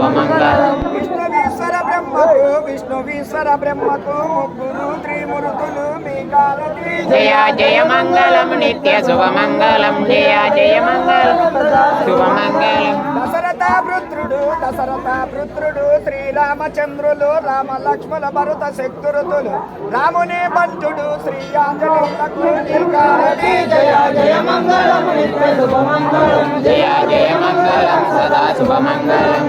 శుభమంగళం విష్ణువీశ్వర బ్రహ్మకు ముగ్గురు త్రిమూర్తులు మీకారతి జయ జయ మంగళం నిత్య శుభమంగళం జయ జయ మంగళం శుభమంగళం దశరథ పుత్రుడు శ్రీరామచంద్రులు రామ లక్ష్మణ భరత శత్రుతులు రాముని బంధుడు శ్రీ ఆంజనేయులకు నీకారతి జయ జయ మంగళం నిత్య శుభమంగళం జయ జయ మంగళం సదా శుభమంగళం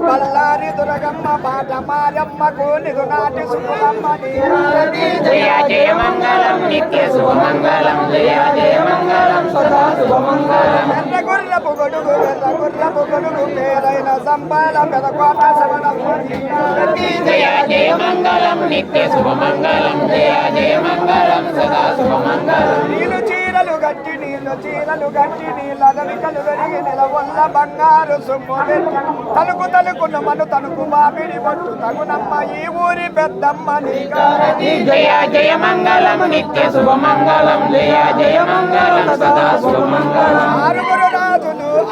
బల్లారి దుర్గమ్మ పాట మారమ్మకు నిగునాటి శుభమ్మ నీకారతి జయ జయ మంగళం నిత్య శుభమంగళం జయ జయ మంగళం సదా శుభమంగళం గుర్రపు గొడుగు పేరైన సంపాల పెదకోట శవణమ్మ నీకారతి జయ జయ మంగళం నిత్య శుభమంగళం జయ జయ మంగళం సదా శుభమంగళం నీళ్ళు చీరలు గట్టి నీళ్ళ రవికలు వెరిగి నిలవల్ల బంగారు సొమ్ము తలుకున్న మను తనుకు మామిడి పట్టు తగునమ్మ ఈ ఊరి పెద్దమ్మ నీకారతి జయ జయ మంగళం నిత్య శుభమంగళం జయ జయ మంగళం సదా శుభమంగళం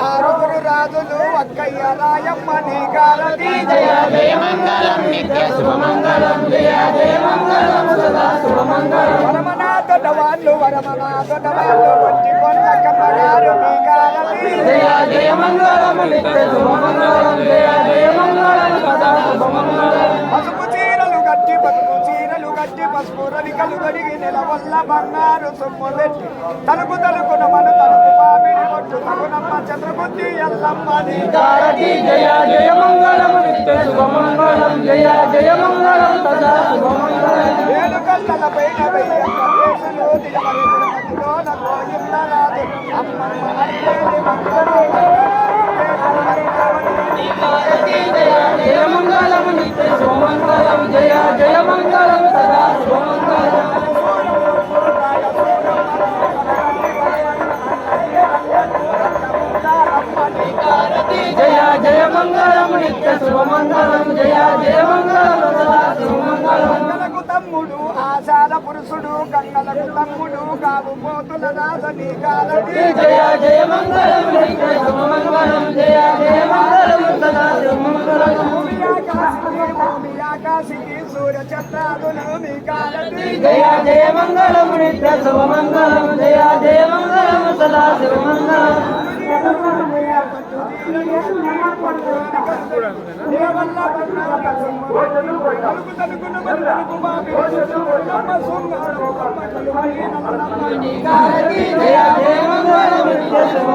ఆరుగురు రాజులు అక్కయ్య రాయమ్మ నీకారతి జయ జయ మంగళం నిత్య శుభమంగళం జయ జయ మంగళం సదా శుభమంగళం వరమనాథవాళ్ళు వంటి కొండకమ్మ గారు నీకారతి జయ జయ మంగళం నిత్య శుభమంగళం జయ జయ మంగళం సదా శుభమంగళం పసుపు చీరలు గట్టి పసుపు రవికలు గడిగి నిలవల్ల బంగారు సొమ్ము పెట్టి తలుకున మను తలుపు మామిడి పట్టు తగునమ్మ చంద్రబుద్ధి ఎల్లమ్మ నీకారతి జయ జయ మంగళం నిత్య శుభమంగళం జయ జయ మంగళం సదా శుభమంగళం ఏడు కళ్ళ పైన వెయ్యమ్మ కేసులు మధ్యలో నోయిందరాదు అమ్మమ్మ హరిదేవి జయ జయ మంగళం నిత్య శుభమంగళం జయ జయ మంగళం సదా శుభమంగళం జయ జయ మంగళం నిత్య శుభమంగళం జయ జయ మంగళం సదా శుభమంగళం గంగలకు తమ్ముడు ఆశాల పురుషుడు గంగలకు తమ్ముడు కావు పోతుల దాస నీకారతి జయ జయ మంగళం నిత్య శుభమంగళం జయ జయ మంగళం సదా శుభమంగళం భూమి ఆకాశికి సూర్య చంద్రాదులు నీకారతి జయ జయ మంగళం నిత్య శుభమంగళం జయ జయ మంగళం సదా శుభమంగళం జయ జయ మంగళం నిత్య శుభ